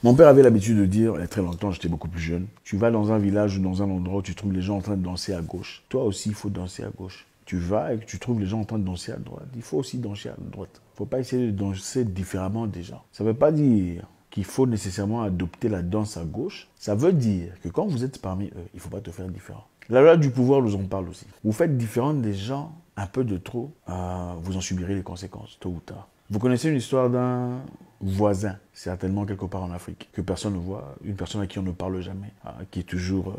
Mon père avait l'habitude de dire, il y a très longtemps, j'étais beaucoup plus jeune, tu vas dans un village ou dans un endroit où tu trouves les gens en train de danser à gauche. Toi aussi, il faut danser à gauche. Tu vas et tu trouves les gens en train de danser à droite. Il faut aussi danser à droite. Il ne faut pas essayer de danser différemment des gens. Ça ne veut pas dire qu'il faut nécessairement adopter la danse à gauche. Ça veut dire que quand vous êtes parmi eux, il ne faut pas te faire différent. La loi du pouvoir nous en parle aussi. Vous faites différent des gens un peu de trop, vous en subirez les conséquences, tôt ou tard. Vous connaissez une histoire d'un voisin, certainement quelque part en Afrique, que personne ne voit, une personne à qui on ne parle jamais, qui est toujours,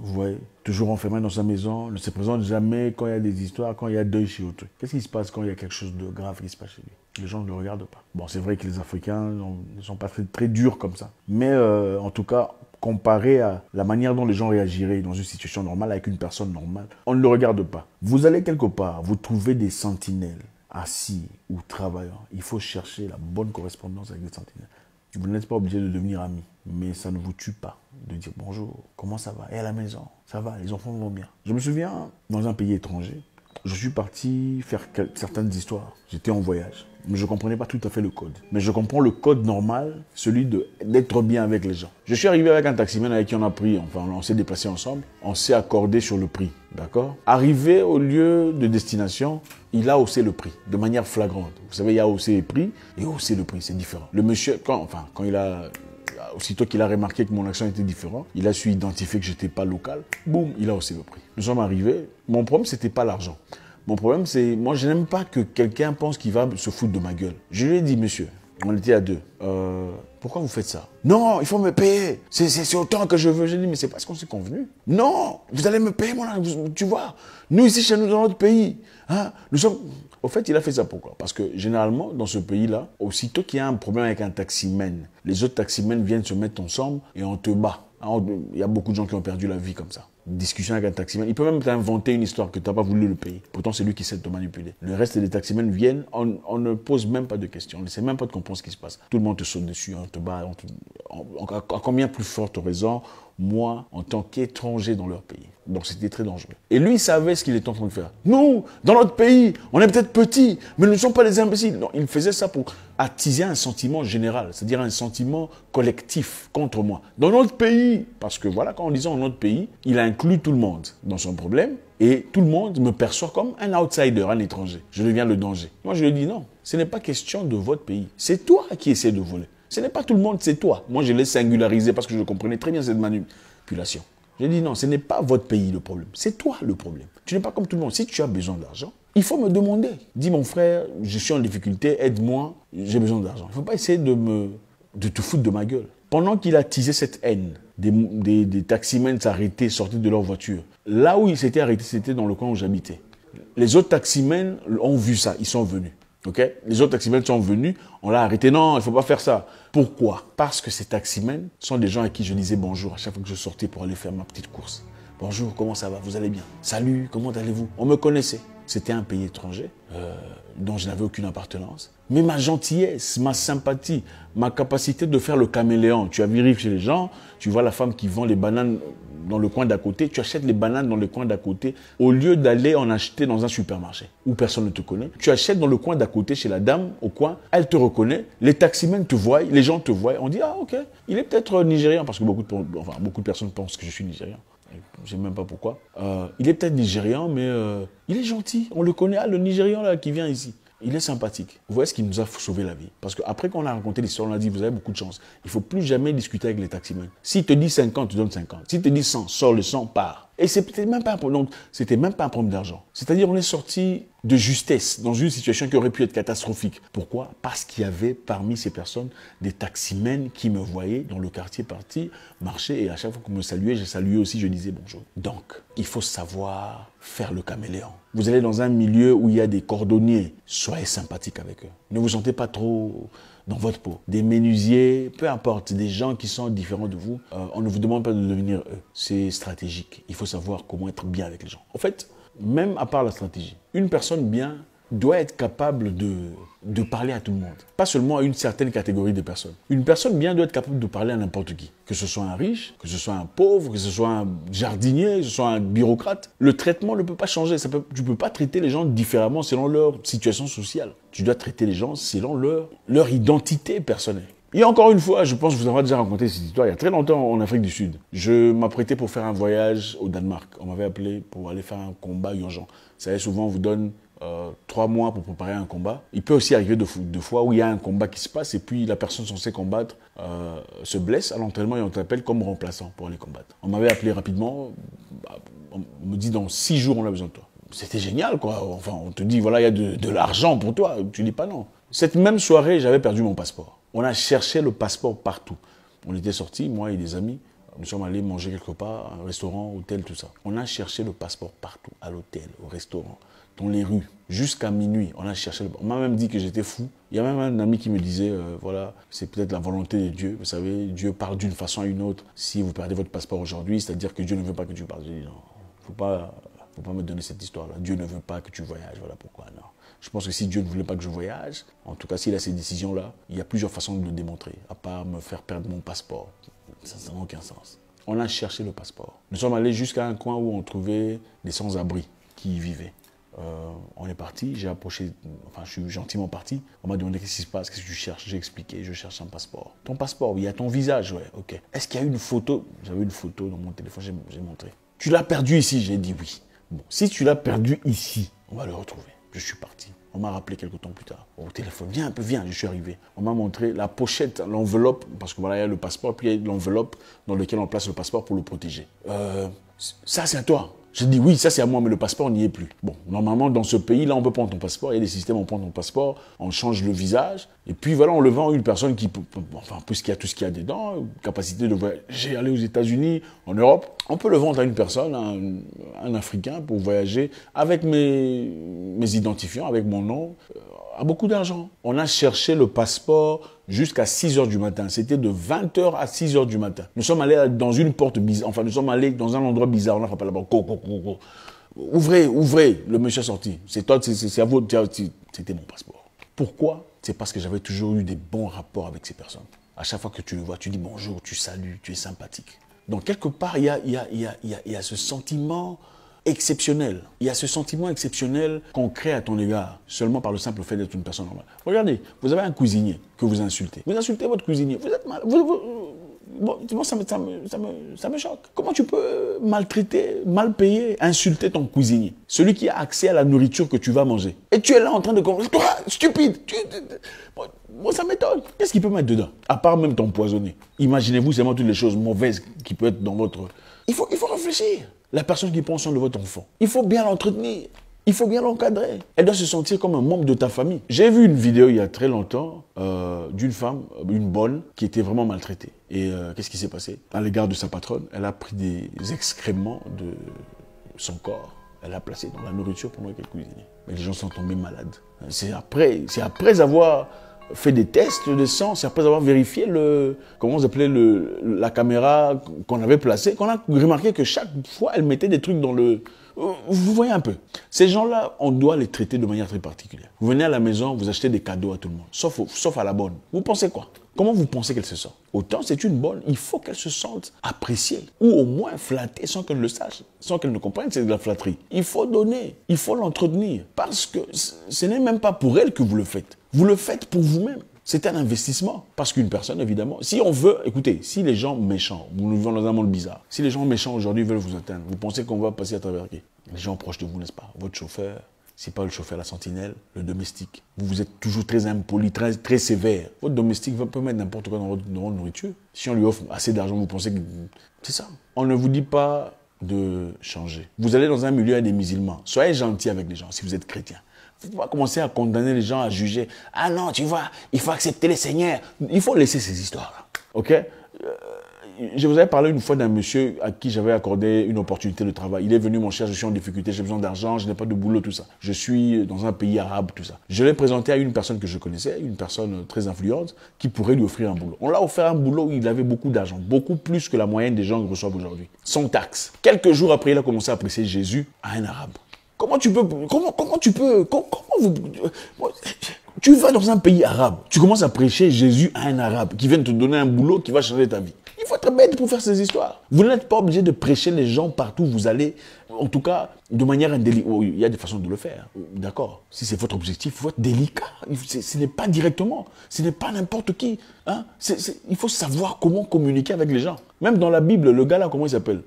vous voyez, toujours enfermé dans sa maison, ne se présente jamais quand il y a des histoires, quand il y a deuil chez autrui. Qu'est-ce qui se passe quand il y a quelque chose de grave qui se passe chez lui? Les gens ne le regardent pas. Bon, c'est vrai que les Africains ne sont pas très, très durs comme ça. Mais en tout cas, comparé à la manière dont les gens réagiraient dans une situation normale avec une personne normale, on ne le regarde pas. Vous allez quelque part, vous trouvez des sentinelles assis ou travaillant. Il faut chercher la bonne correspondance avec les sentinelles. Vous n'êtes pas obligé de devenir amis, mais ça ne vous tue pas de dire bonjour, comment ça va? Et à la maison, ça va, les enfants vont bien. Je me souviens, dans un pays étranger, je suis parti faire certaines histoires. J'étais en voyage, mais je ne comprenais pas tout à fait le code. Mais je comprends le code normal, celui d'être bien avec les gens. Je suis arrivé avec un taximan avec qui on a pris, enfin on s'est déplacé ensemble, on s'est accordé sur le prix, d'accord? Arrivé au lieu de destination, il a haussé le prix de manière flagrante. Vous savez, il a haussé les prix et haussé le prix, c'est différent. Le monsieur, aussitôt qu'il a remarqué que mon accent était différent, il a su identifier que j'étais pas local. Boum, il a haussé le prix. Nous sommes arrivés. Mon problème, c'était pas l'argent. Mon problème, c'est, moi, je n'aime pas que quelqu'un pense qu'il va se foutre de ma gueule. Je lui ai dit, monsieur, on était à deux. Pourquoi vous faites ça? Non, il faut me payer. C'est autant que je veux. J'ai dit, mais c'est pas ce qu'on s'est convenu. Non, vous allez me payer, tu vois. Nous, ici, chez nous, dans notre pays, hein, nous sommes... Au fait, il a fait ça pourquoi? Parce que généralement, dans ce pays-là, aussitôt qu'il y a un problème avec un taximan, les autres taximens viennent se mettre ensemble et on te bat. Il y a beaucoup de gens qui ont perdu la vie comme ça. Discussion avec un taximan. Il peut même t'inventer une histoire que tu n'as pas voulu le payer. Pourtant, c'est lui qui sait te manipuler. Le reste des taximens viennent, on ne pose même pas de questions. On ne sait même pas de comprendre ce qui se passe. Tout le monde te saute dessus, on te bat. À combien plus forte raison, moi, en tant qu'étranger dans leur pays. Donc, c'était très dangereux. Et lui, il savait ce qu'il était en train de faire. Nous, dans notre pays, on est peut-être petits, mais nous ne sommes pas des imbéciles. Non, il faisait ça pour attiser un sentiment général, c'est-à-dire un sentiment collectif contre moi. Dans notre pays, parce que voilà, quand on disait dans notre pays, il inclut tout le monde dans son problème et tout le monde me perçoit comme un outsider, un étranger. Je deviens le danger. Moi, je lui dis non, ce n'est pas question de votre pays. C'est toi qui essaies de voler. Ce n'est pas tout le monde, c'est toi. Moi, je l'ai singularisé parce que je comprenais très bien cette manipulation. J'ai dit non, ce n'est pas votre pays le problème, c'est toi le problème. Tu n'es pas comme tout le monde. Si tu as besoin d'argent, il faut me demander. Dis mon frère, je suis en difficulté, aide-moi, j'ai besoin d'argent. Il ne faut pas essayer de te foutre de ma gueule. Pendant qu'il a teasé cette haine, des taximens s'arrêtaient, sortaient de leur voiture. Là où ils s'étaient arrêtés, c'était dans le coin où j'habitais. Les autres taximens ont vu ça, ils sont venus. Okay? Les autres taximens sont venus, on l'a arrêté. Non, il ne faut pas faire ça. Pourquoi? Parce que ces taximens sont des gens à qui je disais bonjour à chaque fois que je sortais pour aller faire ma petite course. Bonjour, comment ça va? Vous allez bien? Salut, comment allez-vous? On me connaissait. C'était un pays étranger dont je n'avais aucune appartenance. Mais ma gentillesse, ma sympathie, ma capacité de faire le caméléon. Tu arrives chez les gens, tu vois la femme qui vend les bananes dans le coin d'à côté, tu achètes les bananes dans le coin d'à côté au lieu d'aller en acheter dans un supermarché où personne ne te connaît. Tu achètes dans le coin d'à côté chez la dame au coin, elle te reconnaît, les taximens te voient, les gens te voient, on dit ah ok, il est peut-être nigérian parce que beaucoup de personnes pensent que je suis nigérian. Je ne sais même pas pourquoi. Il est peut-être nigérian, mais il est gentil. On le connaît, le Nigérian là, qui vient ici. Il est sympathique. Vous voyez ce qui nous a sauvé la vie. Parce qu'après qu'on a raconté l'histoire, on a dit, vous avez beaucoup de chance. Il ne faut plus jamais discuter avec les taximens. S'il te dit 50, tu donnes 50. S'il te dit 100, sors le 100, pars. Et c'était même pas un problème. Donc, c'était même pas un problème d'argent. C'est-à-dire, on est sorti de justesse dans une situation qui aurait pu être catastrophique. Pourquoi? Parce qu'il y avait parmi ces personnes des taximens qui me voyaient dans le quartier parti marcher et à chaque fois qu'on me saluait, je saluais aussi, je disais bonjour. Donc, il faut savoir faire le caméléon. Vous allez dans un milieu où il y a des cordonniers, soyez sympathique avec eux. Ne vous sentez pas trop dans votre peau. Des menuisiers, peu importe, des gens qui sont différents de vous, on ne vous demande pas de devenir eux. C'est stratégique. Il faut savoir comment être bien avec les gens. En fait, même à part la stratégie, une personne bien doit être capable de parler à tout le monde. Pas seulement à une certaine catégorie de personnes. Une personne bien doit être capable de parler à n'importe qui. Que ce soit un riche, que ce soit un pauvre, que ce soit un jardinier, que ce soit un bureaucrate. Le traitement ne peut pas changer. Tu ne peux pas traiter les gens différemment selon leur situation sociale. Tu dois traiter les gens selon leur identité personnelle. Et encore une fois, je pense vous avoir déjà raconté cette histoire il y a très longtemps en Afrique du Sud. Je m'apprêtais pour faire un voyage au Danemark. On m'avait appelé pour aller faire un combat urgent. Vous savez, souvent on vous donne 3 mois pour préparer un combat. Il peut aussi arriver deux fois où il y a un combat qui se passe et puis la personne censée combattre se blesse à l'entraînement et on t'appelle comme remplaçant pour aller combattre. On m'avait appelé rapidement, on me dit dans 6 jours on a besoin de toi. C'était génial quoi, enfin on te dit voilà il y a de l'argent pour toi, tu dis pas non. Cette même soirée j'avais perdu mon passeport. On a cherché le passeport partout. On était sortis, moi et des amis, nous sommes allés manger quelque part, un restaurant, hôtel, tout ça. On a cherché le passeport partout, à l'hôtel, au restaurant, dans les rues, jusqu'à minuit. On a cherché on m'a même dit que j'étais fou. Il y a même un ami qui me disait, voilà, c'est peut-être la volonté de Dieu. Vous savez, Dieu parle d'une façon à une autre. Si vous perdez votre passeport aujourd'hui, c'est-à-dire que Dieu ne veut pas que tu parles. J'ai dit non, faut pas me donner cette histoire-là. Dieu ne veut pas que tu voyages, voilà pourquoi, non. Je pense que si Dieu ne voulait pas que je voyage, en tout cas s'il a ces décisions-là, il y a plusieurs façons de le démontrer, à part me faire perdre mon passeport. Ça n'a aucun sens. On a cherché le passeport. Nous sommes allés jusqu'à un coin où on trouvait des sans-abri qui y vivaient. On est parti, j'ai approché, enfin je suis gentiment parti. On m'a demandé qu'est-ce qui se passe, qu'est-ce que tu cherches. J'ai expliqué, je cherche un passeport. Ton passeport, oui, il y a ton visage, ouais, ok. Est-ce qu'il y a une photo? J'avais une photo dans mon téléphone, j'ai montré. Tu l'as perdu ici? J'ai dit oui. Bon, si tu l'as perdu ici, on va le retrouver. Je suis parti. On m'a rappelé quelques temps plus tard au téléphone. Viens un peu, viens, je suis arrivé. On m'a montré la pochette, l'enveloppe, parce que voilà, il y a le passeport, puis il y a l'enveloppe dans laquelle on place le passeport pour le protéger. Ça, c'est à toi. J'ai dit oui, ça c'est à moi, mais le passeport n'y est plus. Bon, normalement, dans ce pays-là, on peut prendre ton passeport. Il y a des systèmes, on prend ton passeport, on change le visage. Et puis voilà, on le vend à une personne qui, enfin, puisqu'il y a tout ce qu'il y a dedans, capacité de voyager, aller aux États-Unis, en Europe. On peut le vendre à une personne, un Africain, pour voyager avec mes identifiants, avec mon nom, à beaucoup d'argent. On a cherché le passeport jusqu'à 6 h du matin. C'était de 20 h à 6 h du matin. Nous sommes allés dans une porte bizarre. Enfin, nous sommes allés dans un endroit bizarre. On a frappé là-bas. Ouvrez, ouvrez. Le monsieur est sorti. C'est toi, c'est à vous. C'était mon passeport. Pourquoi? C'est parce que j'avais toujours eu des bons rapports avec ces personnes. À chaque fois que tu le vois, tu dis bonjour, tu salues, tu es sympathique. Donc, quelque part, il y a ce sentiment exceptionnel. Il y a ce sentiment exceptionnel qu'on crée à ton égard, seulement par le simple fait d'être une personne normale. Regardez, vous avez un cuisinier que vous insultez. Vous insultez votre cuisinier. Vous êtes mal. Bon, ça me choque. Comment tu peux maltraiter, mal payer, insulter ton cuisinier? Celui qui a accès à la nourriture que tu vas manger. Et tu es là en train de... Toi, stupide. Bon, ça m'étonne. Qu'est-ce qu'il peut mettre dedans? À part même t'empoisonner. Imaginez-vous seulement toutes les choses mauvaises qui peuvent être dans votre... Il faut réfléchir. La personne qui prend soin de votre enfant, il faut bien l'entretenir. Il faut bien l'encadrer. Elle doit se sentir comme un membre de ta famille. J'ai vu une vidéo il y a très longtemps d'une femme, une bonne, qui était vraiment maltraitée. Et qu'est-ce qui s'est passé? À l'égard de sa patronne, elle a pris des excréments de son corps. Elle l'a placé dans la nourriture pendant qu'elle cuisinait. Mais les gens sont tombés malades. C'est après avoir fait des tests de sang, c'est après avoir vérifié comment on appelait la caméra qu'on avait placée, qu'on a remarqué que chaque fois, elle mettait des trucs dans le... Vous voyez un peu. Ces gens-là, on doit les traiter de manière très particulière. Vous venez à la maison, vous achetez des cadeaux à tout le monde, sauf à la bonne. Vous pensez quoi? Comment vous pensez qu'elle se sent? Autant c'est une bonne, il faut qu'elle se sente appréciée, ou au moins flattée sans qu'elle le sache, sans qu'elle ne comprenne que c'est de la flatterie. Il faut donner, il faut l'entretenir, parce que ce n'est même pas pour elle que vous le faites. Vous le faites pour vous-même. C'est un investissement. Parce qu'une personne, évidemment, si on veut, écoutez, si les gens méchants, nous vivons dans un monde bizarre, si les gens méchants aujourd'hui veulent vous atteindre, vous pensez qu'on va passer à travers qui? Les gens proches de vous, n'est-ce pas? Votre chauffeur, c'est pas le chauffeur, la sentinelle, le domestique. Vous êtes toujours très impoli, très sévère. Votre domestique peut mettre n'importe quoi dans votre nourriture. Si on lui offre assez d'argent, vous pensez que... C'est ça. On ne vous dit pas de changer. Vous allez dans un milieu avec des musulmans. Soyez gentil avec les gens si vous êtes chrétien. Il ne faut pas commencer à condamner les gens, à juger. Ah non, tu vois, il faut accepter les seigneurs. Il faut laisser ces histoires-là. OK? Je vous avais parlé une fois d'un monsieur à qui j'avais accordé une opportunité de travail. Il est venu, mon cher, je suis en difficulté, j'ai besoin d'argent, je n'ai pas de boulot, tout ça. Je suis dans un pays arabe, tout ça. Je l'ai présenté à une personne que je connaissais, une personne très influente, qui pourrait lui offrir un boulot. On l'a offert un boulot où il avait beaucoup d'argent, beaucoup plus que la moyenne des gens reçoivent aujourd'hui, sans taxe. Quelques jours après, il a commencé à prêcher Jésus à un arabe. Tu vas dans un pays arabe, tu commences à prêcher Jésus à un arabe qui vient te donner un boulot qui va changer ta vie. Il faut être bête pour faire ces histoires. Vous n'êtes pas obligé de prêcher les gens partout où vous allez. En tout cas, de manière indélicate. Il y a des façons de le faire, d'accord. Si c'est votre objectif, il faut être délicat. Ce n'est pas directement, ce n'est pas n'importe qui. Hein? Il faut savoir comment communiquer avec les gens. Même dans la Bible, le gars là, comment il s'appelle?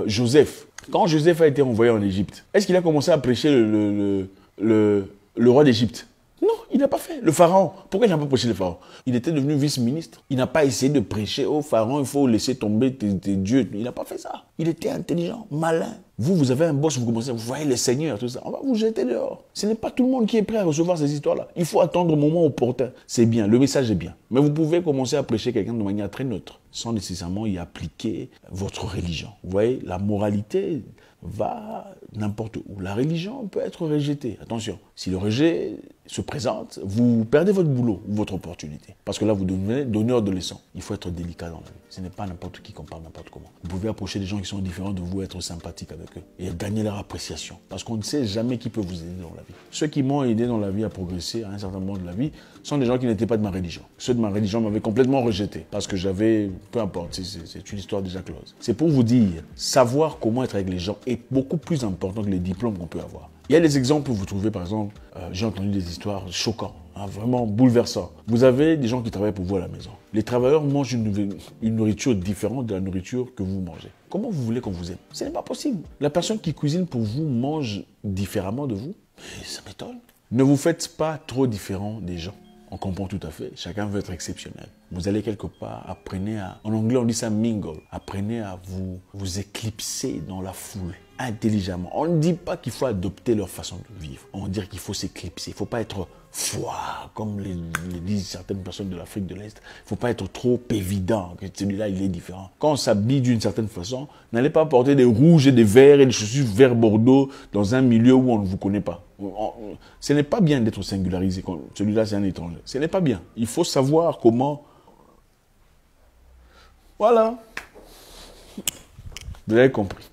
Joseph. Quand Joseph a été envoyé en Égypte, est-ce qu'il a commencé à prêcher le roi d'Égypte? Non, il n'a pas fait. Le pharaon, pourquoi il n'a pas prêché le pharaon? Il était devenu vice-ministre. Il n'a pas essayé de prêcher au pharaon, il faut laisser tomber tes dieux. Il n'a pas fait ça. Il était intelligent, malin. Vous avez un boss, vous commencez, vous voyez les seigneurs, tout ça. On va vous jeter dehors. Ce n'est pas tout le monde qui est prêt à recevoir ces histoires-là. Il faut attendre le moment opportun. C'est bien, le message est bien. Mais vous pouvez commencer à prêcher quelqu'un de manière très neutre, sans nécessairement y appliquer votre religion. Vous voyez, la moralité va n'importe où. La religion peut être rejetée. Attention, si le rejet se présente, vous perdez votre boulot ou votre opportunité. Parce que là, vous devenez donneur de leçons. Il faut être délicat dans la vie. Ce n'est pas n'importe qui qu'on parle n'importe comment. Vous pouvez approcher des gens qui sont différents de vous, être sympathique avec eux et gagner leur appréciation. Parce qu'on ne sait jamais qui peut vous aider dans la vie. Ceux qui m'ont aidé dans la vie à progresser à un certain moment de la vie sont des gens qui n'étaient pas de ma religion. Ceux de ma religion m'avaient complètement rejeté parce que j'avais, peu importe, c'est une histoire déjà close. C'est pour vous dire, savoir comment être avec les gens est beaucoup plus important que les diplômes qu'on peut avoir. Il y a des exemples où vous trouvez, par exemple, j'ai entendu des histoires choquantes, hein, vraiment bouleversantes. Vous avez des gens qui travaillent pour vous à la maison. Les travailleurs mangent une nourriture différente de la nourriture que vous mangez. Comment vous voulez qu'on vous aime? Ce n'est pas possible. La personne qui cuisine pour vous mange différemment de vous. Mais ça m'étonne. Ne vous faites pas trop différent des gens. On comprend tout à fait. Chacun veut être exceptionnel. Vous allez quelque part, apprenez à... En anglais, on dit ça mingle. Apprenez à vous éclipser dans la foule, intelligemment. On ne dit pas qu'il faut adopter leur façon de vivre. On dit qu'il faut s'éclipser. Il ne faut pas être foire, comme le disent certaines personnes de l'Afrique de l'Est. Il ne faut pas être trop évident que celui-là, il est différent. Quand on s'habille d'une certaine façon, n'allez pas porter des rouges et des verts et des chaussures vert bordeaux dans un milieu où on ne vous connaît pas. Ce n'est pas bien d'être singularisé. Celui-là, c'est un étranger. Ce n'est pas bien. Il faut savoir comment... Voilà. Vous avez compris.